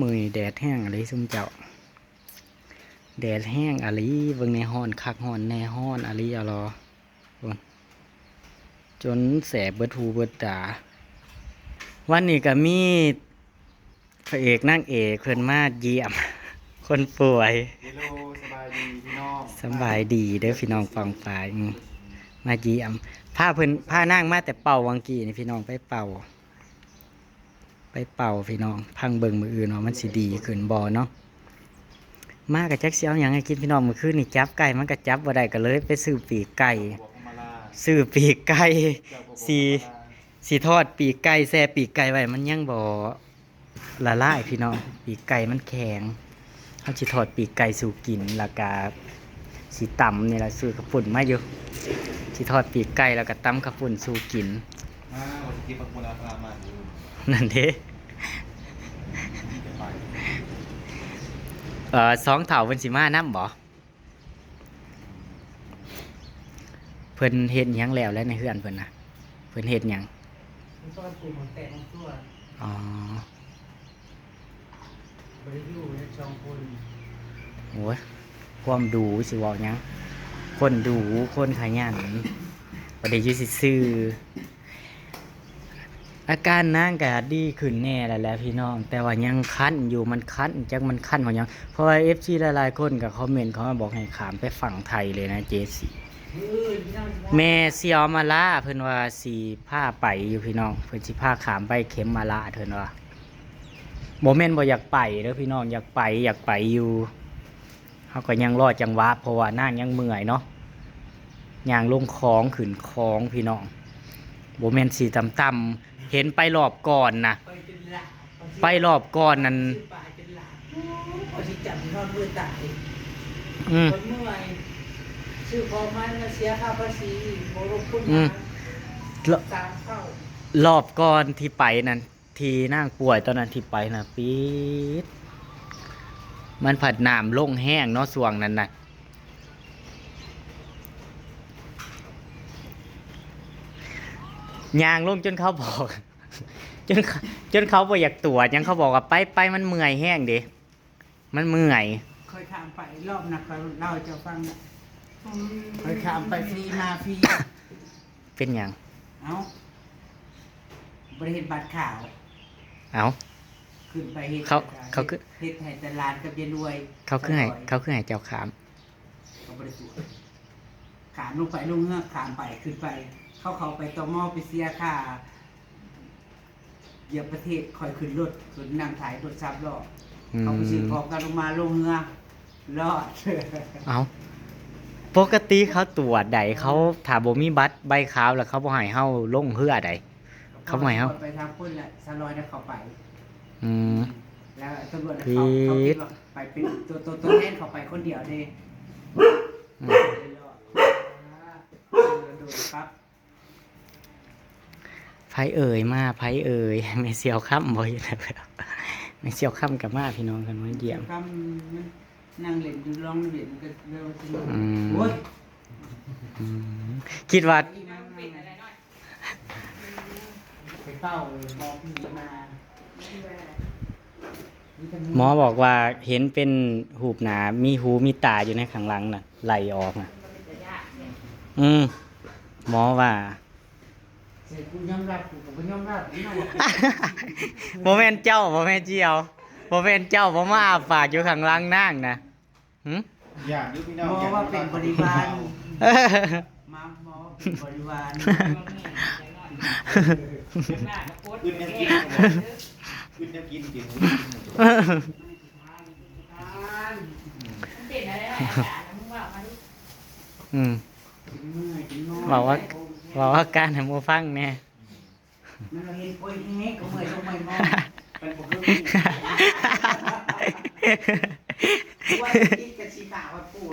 มือแดดแห้งอะไรซุ่มเจ้าแดดแห้งอะไรเบิ่งในห้อนคักห้อนในห้อนอะไรอะรอจนแสบเบิดหูเบิดตาวันนี้ก็มีพระเอกนางเอกเพิ่นมาเยี่ยมคนป่วยฮัลโหลสบายดีพี่น้องสบายดีเด้อพี่น้องฟังฝ่ายมาเยี่ยมพาเพิ่นพานั่งมาแต่เป่าวังกี้นี่พี่น้องไปเป่าพี่น้องพังเบิ่งมืออื่นว่ามันสิดีขึ้นบ่เนาะมากับจักเสียวหยังให้กินพี่น้องมื้อคืนนี่จับไก่มันก็จับบ่ได้ก็เลยไปซื้อปีกไก่สีทอดปีกไก่แซ่ปีกไก่ไว้มันยังบ่ละลายพี่น้องปีกไก่มันแข็งเขาสิทอดปีกไก่สู่กินแล้วก็สิตำนี่ล่ะซื้อกระปุ่นมาอยู่สิทอดปีกไก่แล้วก็ตำกระปุ่นสู่กินวันที่ปักมุลาพามาอยู่นั่นเด้สองเถาเพิ่นสิมานำบ่เพิ่นเฮ็ดหยังแล้วในเฮือนเพิ่นน่ะเพิ่นเฮ็ดหยังตอนกูมันแตกมันตัวอ๋บริยูในช่องคนโอ้ยความดูสิเว้าหยังคนดูคนขยันบ่ได้อยู่ซื่ออาการนางก็ดีขึ้นแน่แล้วแหละพี่น้องแต่ว่ายังคันอยู่มันคันจักมันคันบ่หยังเพราะว่า FC หลายๆคนก็คอมเมนต์เขามาบอกให้ขามไปฝั่งไทยเลยนะเจสีแม่เสียวมาลาเพิ่นว่าสิพาไปอยู่พี่น้องเพิ่นสิพาขามไปเข็มมาลาเพิ่นว่าบ่แม่นบ่อยากไปเด้อพี่น้องอยากไปอยู่เฮาก็ยังรอจังหวะเพราะว่านางยังเมื่อยเนาะย่างลงคลองขึ้นคลองพี่น้องบ่แม่นสิต่ำๆเห็นไปรอบก่อนน่ะไปรอบก่อนนั่นพอสิจับนอนมือตายคนเมื่อยชื่อพอมันเสียค่าภาษีโมรุคุณตามเข้ารอบก่อนที่ไปนั่นที่นั่งป่วยตอนนั้นที่ไปน่ะปี๊ดมันผัดน้ำลงแห้งเนาะส่วงนั้นน่ะยางลงจนเขาบอก จนเขาบ่อยากตรวจยังเขาบอกว่าไปมันเมื่อยแห้งดิมันเมื่อยเคยถามไปรอบนักเราจะฟังเคยถามไปฟรีมาฟรีเป็นหยังบริเวณบัตรข่าวขึ้นไปเฮ็ดเขาคือเฮ็ดให้ตลาดกับยายรวยเขาคือให้เจ้าขามเขาบริสุทธิ์ขามลงไปลงเงือกขามไปขึ้นไปเขาไปต่อหม้อไปเสียค่าเหยียบประเทศคอยขึ้นรถขึ้นนั่งถ่ายรถซับรอบเขาไปซื้อของกันลงมาลงเงือกรอดปกติเขาตรวจใดเขาถ้าบ่มีบัตรใบขาวแล้วเขาบ่ให้เฮาลงเฮือใดเขาบ่ให้เฮาไปทางคนละสลอยแล้วเขาไปแล้วตำรวจเขาคิดว่าไปเป็นตัวแทนเขาไปคนเดียวเลยครับไผเอ่ยมาไผเอ่ยแม่เสียวค่ำบ่อยู่แล้วแม่เสียวค่ำกับมาพี่น้องกันมาเยี่ยมนั่งเล่นดูร้องเล่นก็เร็วจริงโอ้ยคิดว่าไปเฝ้าหมอผีมาหมอบอกว่าเห็นเป็นหูบหนามีหูมีตาอยู่ในข้างหลังน่ะไหลออกน่ะหมอว่าโมเมนเจ้าโมเมนเจียวโมเมนเจ้าผมมาฝากอยู่ข้างล่างนั่งนะอย่างนี้พี่น้องหมอว่าเป็นบริวารมาหมอเป็นบริวารขึ้นยังกินกินบอกว่าการทำโมฟังเนี่ยมันเห็นป่วยแห้งก็เมื่อยลงไม่มองเป็นปกติว่าที่กระชีตาว่าปัว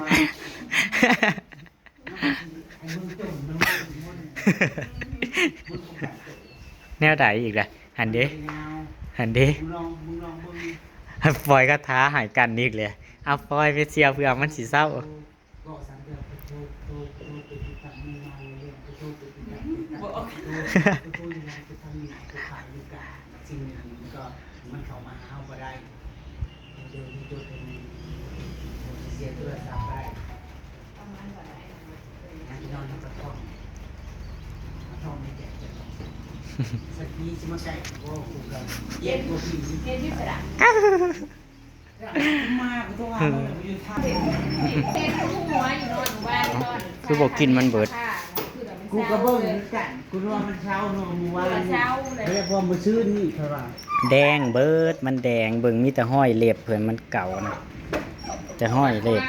แนวไหนอีกล่ะหันเด้ปล่อยกระท้าหายกันอีกเลยเอาปล่อยไปเสียเพื่อมันสีเศร้าสิ่งนี้ก็มันเข้ามาเอาไปได้ จุดนี้เสียโทรศัพท์ได้ที่นอนทำกระท่อมไม่แจกสักทีจะมาไก่โอ้โหกันเย็นกว่าผีเย็นที่สุดอ่ะมากตัวเราอยู่ท่า เป็นหัวอยู่นอนอยู่บ้านนอน คือบอกกินมันเบิด กูกระเบิ้งเหมือนกันกูว่ามันเช้าเนาะมึงว่าเฮ้ยพอมาซื้อนี่เท่าไหร่ แดงเบิดมันแดงเบิ่งมีแต่ห้อยเล็บเพิ่นมันเก่านะแต่ห้อยเล็บ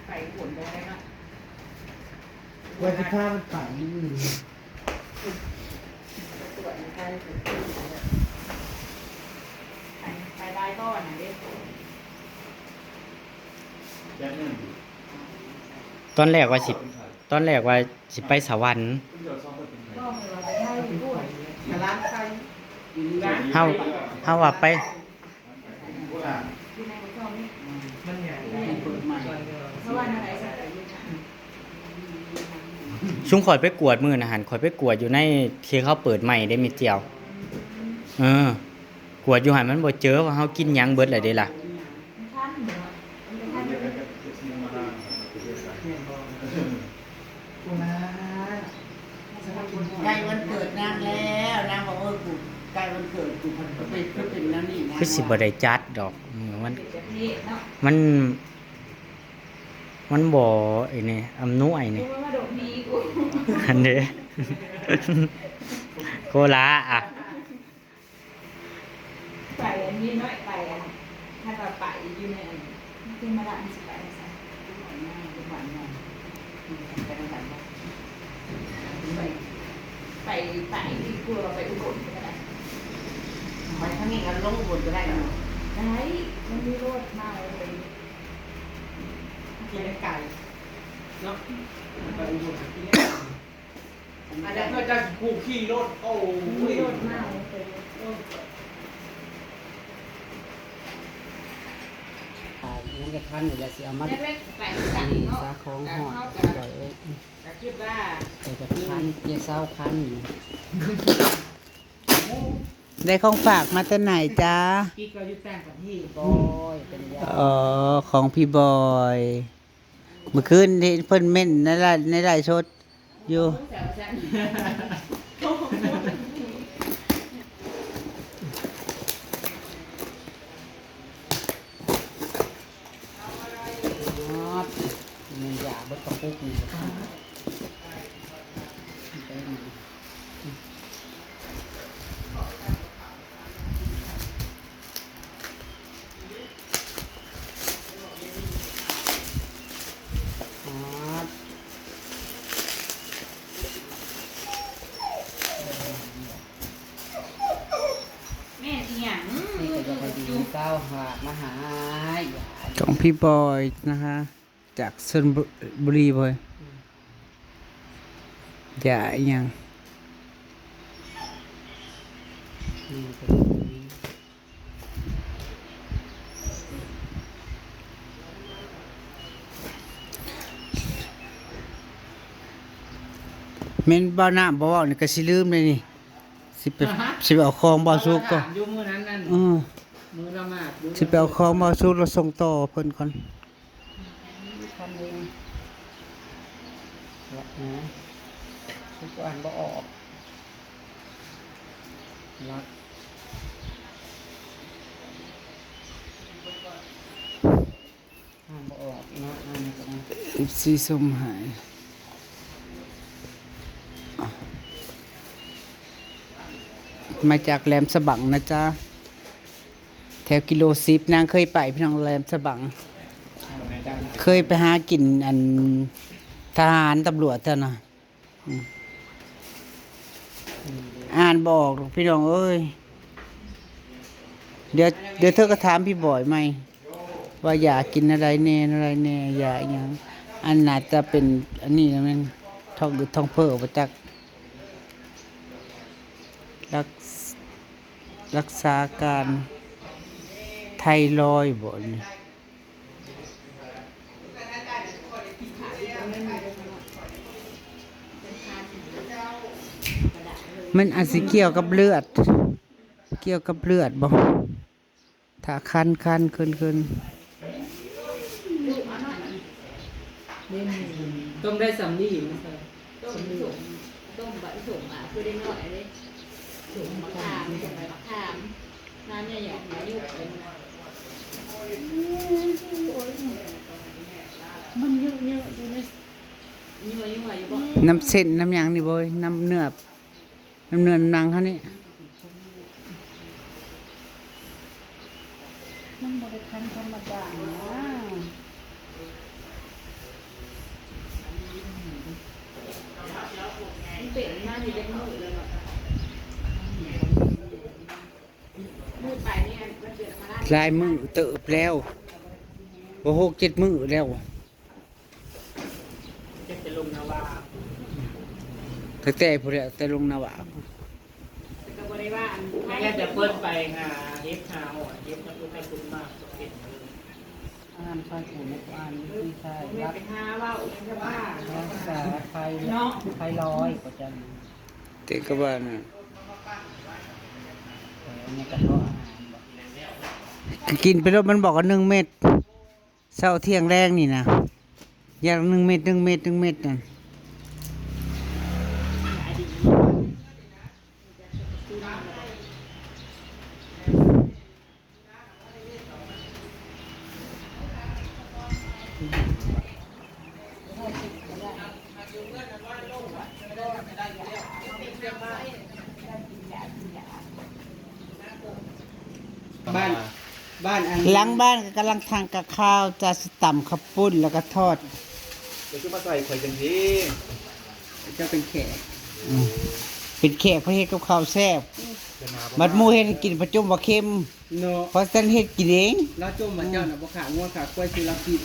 ไปขนได้เนาะ วันที่ข้ามันปั่นนี่ ตรวจนะคะไปได้ก้อนนะเด็ก ตอนแรกว่าสิไปสวรรค์ ก็มีเราไปให้ด้วย ร้านใครร้าน เฮาว่าไป อยู่ในกระท่อมนี่ มันใหญ่เปิดใหม่ เพราะว่าอะไรสักอย่าง ชุมข่อยไปกวดมื้อนะหันข่อยไปกวดอยู่ในที่เขาเปิดใหม่ได้มีเจียวกวดอยู่หันมันบ่เจอว่าเฮากินหยังเบิดเลยเด้ล่ะ ท่านเนาะท่าน ใกล้วันเกิดนางแล้วนางบอกกูใกล้วันเกิดกูมันเป็นนั่นนี่นะ คือสิบ่ได้จัดดอกมัน จะพี่เนาะ มันบ่ไอ้นี่อำนวยนี่ รู้ว่าโดดมีกู อันนี้ โกลาอ่ะ ไปอันนี้น้อยไปอ่ะถ้าเราไปอยู่ในที่มาละมันสิไปซะไปที่กลัวไปอุบลก็ได้ ไปทั้งนี้กันลงบนก็ได้เนาะ ได้มันมีรถมาเลย กินไก่เนาะไปอุบลกินอันนั้นก็จะกูขี่รถโอ้ มี ย รถมาเลย นั่นก็ทันอยู่แล้วสิเอามา เล็กๆไปกันเนาะ สาของหอดปล่อยไว้ แต่คิดว่า แต่จะคันเยาเศร้าคันอยู่ได้ของฝากมาแต่ไหนจ้าพี่ก็อยู่แต่งกับพี่บอยเป็นยาของพี่บอยเมื่อคืนที่เพิ่นเม่นในไร่ชดอยู่ แถวฉัน มันยาเบิดกระปุกนี่แม่ที่หยัง นี่ก็จะไปดีเศร้าหามาหาของพี่บอยนะคะ จากชลบุรีบอยอย่าอย่างเมนบ่หน้าบ่เว้านี่ก็สิลืมเลยนี่สิไปเอาของบ่สุกก็ อยู่มื้อนั้นนั่น มือละหมาดอยู่ สิไปเอาของบ่สุกแล้วส่งต่อเพิ่นก่อนทำเองนะทุกอันบ่ออกรักอ่านบ่ออกนะอ่านก็นะสีส้มหายมาจากแหลมฉบังนะจ๊ะแถวกิโล10นางเคยไปพี่น้องแหลมฉบัง เคยไปหากินอันทหารตำรวจเท่านะอ่านบอกพี่น้องเอ้ยเดี๋ยวเธอก็ถามพี่บ่อยไหมว่าอยากกินอะไรแน่อะไรแน่อยากอย่างอันน่าจะเป็นอันนี้นะมันท้องอืดท้องเพ้อประจักรักษาการไทรอยด์บ่นี่มันอาจสิเกี่ยวกับเลือด เกี่ยวกับเลือดบ่ถ้าคันขึ้น ต้องได้สำลีมาใส่ ต้มสุกต้มใบสุกคือได้หน่อยเลยสุกมะขามสุกใบมะขามน้ำใหญ่ๆมายุบเลยมันเยอะๆอยู่ในยั่วอยู่บ่ น้ำเส้นน้ำหยังนี่บ่ยน้ำเนื้อหนังเขานี่ มันบริการธรรมดาเป็นมากอยู่ในมือเลยมือไปเนี่ยมันเดือดมาได้ ลายมือเติบแล้วบ่6-7 มื้อแล้ว จะเป็นลงนาวา ตั้งแต่พุ่นแหละแต่ลงนาวา ก็บริวาร ไม่งั้นจะเปิ้นไปหาเฮ็ดหาหอดเฮ็ดมันก็ให้คุณมากเป็นเลย อ่านไฟหูอ่านที่ใช่ ไม่ รัก ไปหาว่าอุจจาระ รักษาไฟ เนาะ ไฟร้อยก็จังเต็กบ้านน่ะเนี่ยกระเพาะอาหารกินไปแล้วมันบอกว่า1 เม็ดเช้าเที่ยงแรงนี่นะอย่าง1 เม็ดนั่น บ้านอัน หลังบ้านก็กำลังทางกับข้าวจะสิต่ำข้าวปุ้นแล้วก็ทอด เดี๋ยวจะมาใส่ไข่จังที จะเป็นแขก เป็นแขกเพระเฮ็ดกับข้าวแซ่บ จะมา มัดหมูเฮ็ดให้กินประจุมบ่เค็ม เนาะ เพราะฉะนั้นเฮ็ดกินเอง แล้วจุ่มมาเจ้าน่ะบ่ขางัวขากล้วยซื้อรับกิน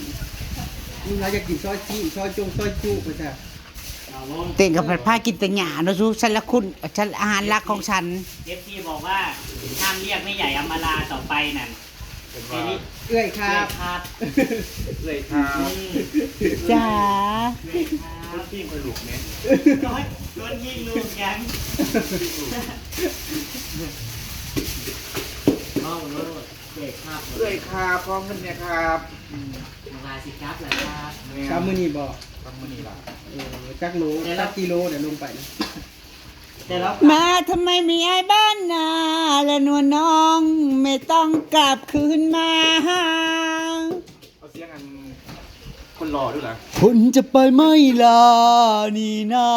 มึงเราอยากกินซอยจี้ซอยจุ่มซอยจุไปจ้ะ เต่งกับผัดผ้ากินแต่หญ้าเนาะซูฉันละคุณฉันอาหารหลักของฉัน เอฟซีบอกว่าห้ามเรียกไม่ใหญ่อำมาลาต่อไปนั่น เป็น ที ว่า นี้ เอื้อยครับ ครับ เลยครับ จ้า รถที่มาหลุกเนี่ย น้อยโดนยิงลูกยังเมาโลดเด็กครับ เลยครับพร้อมกันเนี่ยครับ มาสิครับแหละครับ กามื้อนี้บ่ ทำมือนี่ล่ะ จักโลจักกิโลเดี๋ยวลงไปนะ แต่แล้ว มาทำไมมีไอ้บ้านนาและนวลน้องไม่ต้องกลับคืนมา เอาเสียงอันคนรอด้วยเหรอ คุณจะไปไม่ลานี่นา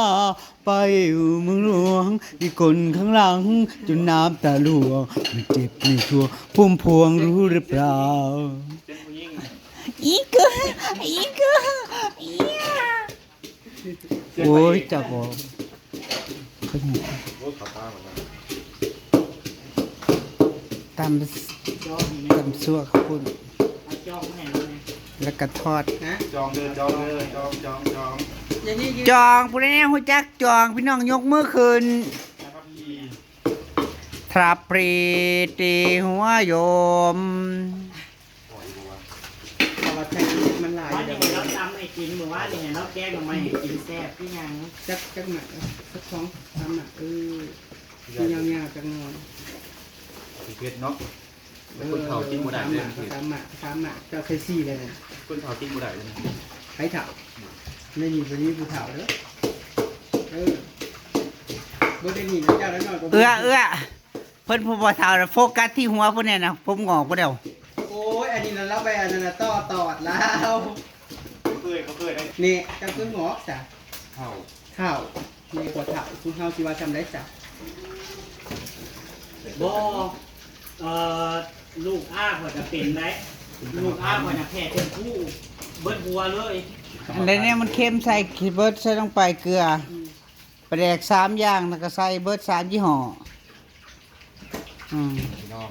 ไปอยู่เมืองหลวงอีกคนข้างหลังจนน้ำตาหลวงไม่เจ็บไม่ชัวพุ่มพวงรู้หรือเปล่า เป็นผู้หญิง อีกโอ้ยจับบอก โอ้ยขาตาเหมือนกัน ตำซั่วข้าวปุ้น เอาจ้องไม่ให้เราเนี่ย แล้วก็ทอด ฮะ จองเดินจองเลยจองจองจอง อย่างนี้ จองผู้ใดแน่ฮู้จักจองพี่น้องยกมือขึ้น นะครับพี่ ทราปรีตีหัวโยม ปล่อยบัว เอาว่าแทงมันหลาย ว่า เดี๋ เนี่ย วย เราทำไอ้กินหรือว่าเนี่ยเราแกล้งออกมาให้กินแซ่บที่ยัง จักหนักสัก2-3หนักที่ยาวๆจักหน่อย พี่เพชรเนาะคนเผาจิ้มบัวได้เลยพี่เพชร 3หนักเจ้าใส่ซี่เลยนะ คนเผาจิ้มบัวได้เลย ไผ่เถาไม่มีวันนี้ผู้เถาเด้อบ่ได้นี่นะเจ้าแล้วน้อยก็ เอื้อเพิ่นผู้บ่เฒ่าน่ะโฟกัสที่หัวเพิ่นเนี่ยนะผมงอกบ่เด้ว โอ้ยอันนี้น่ะเราไปอันนั้นน่ะต่อตอดแล้ว เขาเคยได้ นี่เจ้าคือหงอกจ้ะ เผา เถานี่กว่าเถาคุณเฮาสิว่าจำได้จ้ะ บ่ลูกอ้าก็จะเป็นได้ลูกอ้าก็จะแพ้เป็นผู้เบิดหัวเลย อันใดเนี่ยมันเค็มใส่ขี้เบิดใส่ลงไปเกลือปลาแดก3อย่างแล้วก็ใส่เบิด3ยี่ห้อพี่น้อง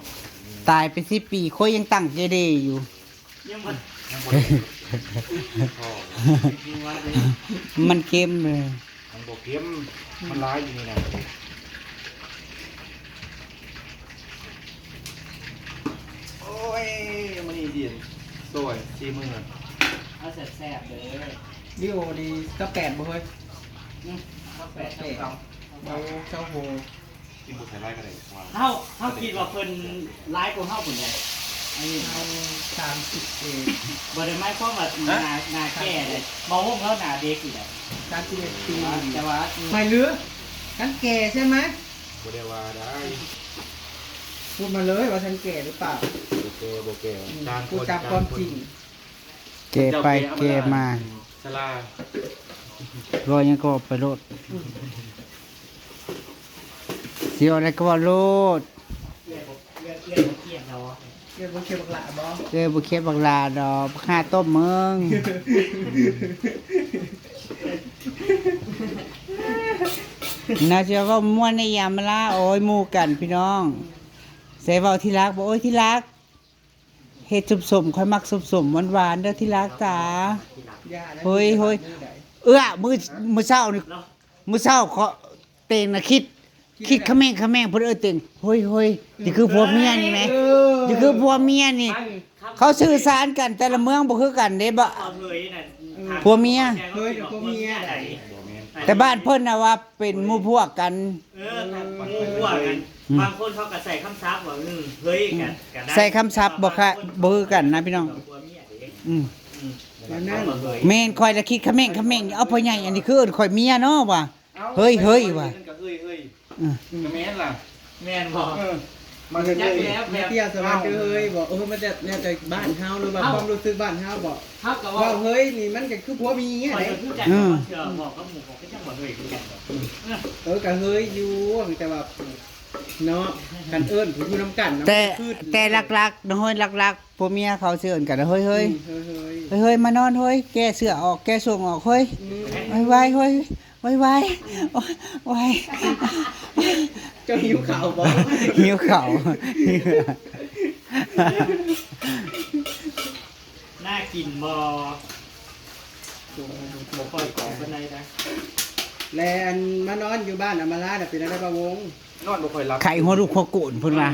ตายไป10 ปีค่อยยังตั้งเจดีย์อยู่ ยังมัน ยังบดพ่อ หัวเลย มันเค็มเลย ยังบกเข้มมันร้ายอยู่นี่นะโอ้ยมันนี่ดีสวยชีมือ เอาแซ่บๆเลย ดิโอดีก็8บ่เฮ้ย ข้าวแปะต้อง เราเจ้าโห กินบุษไล่กันเลยว่า เฮาคิดว่าเพิ่นร้ายกว่าเฮาเพิ่นได้อันนี้ เอา30เอง บ่ได้หมายความว่าหน้าแก่เลยบ่ว่าเขาหน้าเด็กอยู่แหละ 31ปี แต่ว่า ไม่หรือฉันแก่ใช่ไหม บ่ได้ว่าได้ พูดมาเลยว่าฉันแก่หรือเปล่า โบเกการ พูดตามความจริง เกไปเกมา สลาร อยังก็ไปโลดเสียวอะไรก็ว่าโลด เรียกเกียดเรา เรียกว่าเคียวบักหลาบอ เกบุเคบักลาดอกข้าต้มเมืองน่าเชื่อว่าม่วนในยามละโอ้ยหมู่กันพี่น้องใส่เว้าที่รักบอกโอ้ยที่รักเฮ็ดสมๆค่อยมักสมๆหวานๆเด้อที่รักจ๋า ย่านะ เฮ้ย มือใด มือเช้านี่มือเช้าเขาเต็งนะคิดขะแม่งเพิ่นเต็งเฮ้ยนี่คือผัวเมียนี่แหมนี่คือผัวเมียนี่ เขาสื่อสารกันแต่ละเมืองบ่คือกันเด้บ่ เอาเฮ้ยน่ะ ผัวเมีย เฮ้ยเดี๋ยวพวกเมียไหน บ่แม่น แต่บ้านเพิ่นน่ะว่าเป็นหมู่พวกกัน มั่วกันบางคนเขาก็ใส่คำศัพท์ว่าเฮ้ยกันได้ ใส่คำศัพท์บ่ค่ะบ่คือกันนะพี่น้องอืม วันนั้น แม่นคอยละคิดขะแม่งเอาพ่อใหญ่อันนี้คือเอิ้นข่อยเมียเนาะว่ะเฮ้ยว่ะ ก็เฮ้ย อืม ก็แม่นล่ะ แม่นบอก มาเฮ้ยมาเตี้ยสวัสดีเฮ้ยบอกมันจะเนี่ยแต่บ้านเฮาหรือว่าความรู้สึกบ้านเฮาบอก เท่ากับ ว่า ว่า เฮ้ยนี่มันก็คือผัวเมีย คอย ไหน จะพูดกันเชื่อบอกกับหมู่บอกก็จะบอกเฮ้ยคือกัน ก็เฮ้ยอยู่แต่ว่าเนาะกันเอิ้นผู้อยู่นำกันเนาะ แต่ลักๆน้อยลักๆผัวเมียเขาสิเอิ้นกันเฮ้ย เฮ้ย มานอนเฮ้ยแกเสื้อออกแกส่งออกเฮ้ยไวเฮ้ยไว เจ้าหิวข่าวบ่ หิวข้าว น่ากินบ่บ่ค่อยของปานใดนะ แลนมานอนอยู่บ้านอำมาลาน่ะเป็นอะไรบ่วง นอนบ่ค่อยหลับ ไข่หัวลูกหัวโกนพุ่นว่า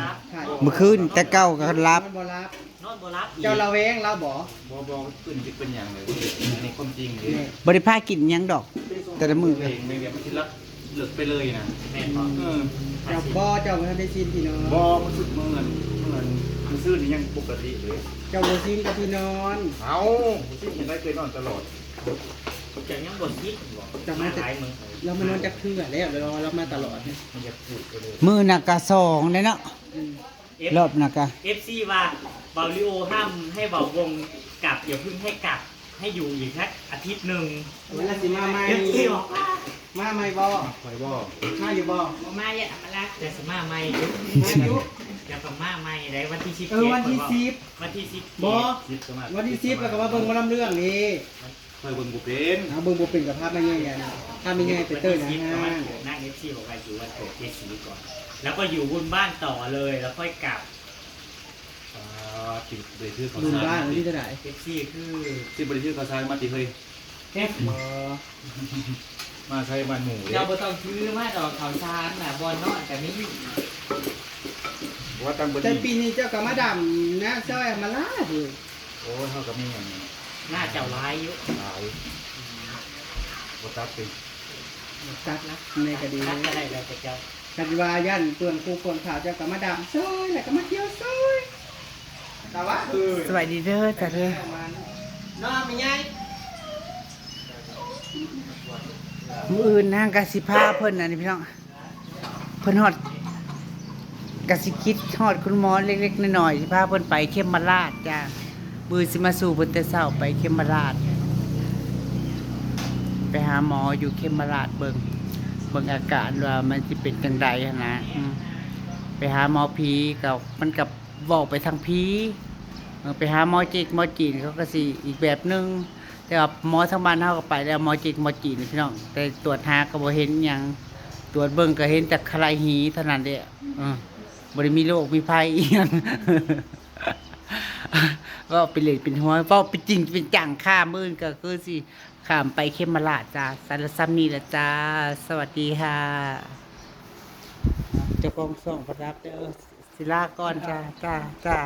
เมื่อคืนแต่เก้าก็รับ นอนบ่รับ นอนบ่รับอีก เจ้าละแวงเราบ่ บ่ขึ้นจิเป็นหยังเลยอันนี้ความจริงเด้ บ่ได้พากินหยังดอก แต่ละมื้อ เองไม่แบบคิดละเลิกไปเลยนะ แม่นบอก เจ้าบ่เจ้าบ่ทันได้ชินพี่น้อง บ่มันสุดเหมือนมันซื่อนี่ยังปกติเลย เจ้าบ่ชินกับพี่นอน เอาที่เห็นได้เคยนอนตลอด จะยังบ่คิดบ่ จะมาแต่ หลายมื้อ เรามานอนจักเทื่อแล้วเรามาตลอด มันจะพูดไปเลย มื้อน่ะก็สองเด้เนาะรอบน่ะก็ FC ว่าเบาลิโอห้ามให้เบาวงกลับอย่าเพิ่งให้กลับให้อยู่อีกสักอาทิตย์นึง วันละสิมาใหม่ FC บอกว่า มาใหม่บ่ คอยบ่ มาอยู่บ่ บ่มาอย่ามาลักแต่สิมาใหม่อยู่ มาอยู่ อย่าต้องมาใหม่ได้วันที่10 วันที่10 วันที่10 บ่ คิดสมาธิ วันที่10แล้วก็มาเบิ่งบ่ลำเรื่องนี่ เคยเบิ่งบ่เป็น เอาเบิ่งบ่เป็นกับภาพไม่แย่กันภาพไม่แย่ไปเต้ยนะ วัน ฮะ ที่10นั่ง FC บอกว่าอยู่วันโกเจสีก่อน แล้วก็อยู่บนบ้านต่อเลยแล้วค่อยกลับ คิดเลยชื่อเขา ดู ซา บ้านวันที่เท่าไหร่ FC คือ ที่บริชื่อเขาซามาติเฮ้ย F มาใช้บ้านหมู่ เราบ่ต้องซื้อมาดอกข้าวสารน่ะบอนนอนแต่มี ว่าตั้งบ แต่ ริ ปีนี้เจ้าก็มาดำนะซอยมาลาดิ โอ้เท่ากับมีอย่าง น่าจะร้ายอยู่ หลายบ่ตัดไป ตัดในคดี นักจะได้แล้วแต่เจ้า กันว่ายันเปลืองคูคนข่าวเจ้าก็มาดำซอยแล้วก็มาเที่ยวซอยแต่ว่าคือ สวัสดีเด้อจ้ะเด้อ น้องมีไง มื้ออื่นนางกสิพาเพิ่นอันนี้พี่น้องเพิ่นฮอดกสิคิดฮอดคุณหมอเล็กๆน้อยๆสิพาเพิ่นไปเข็มมาราชจ้ามื้อสิมาสู่เพิ่นแต่เช้าไปเข็มมาราชไปหาหมออยู่เข็มมาราชเบิ่งอาการว่ามันสิเป็นจังไดหั้นนะไปหาหมอผีก็มันก็เว้าไปทางผีไปหาหมอจิกหมอจีนเขาก็สิอีกแบบนึงแต่ว่าหมอทางบ้านเฮาก็ไปแล้วหมอจิกหมอจีนพี่น้องแต่ตรวจหาก็บ่เห็นหยังตรวจเบิ่งก็เห็นแต่คลายหีเท่านั้นเด้บ่ได้มีโรคมีภัยอีหยัง ก็เป็นเหล็กเป็นหัวก็เป็นจริงเป็นจังข้ามมื้อก็คือสิข้ามไปเขมราชจ้าสารซ้ำนี่ละจ้าสวัสดีค่ะเจ้าของส่องประดับเด้อศิลาก่อนจ้า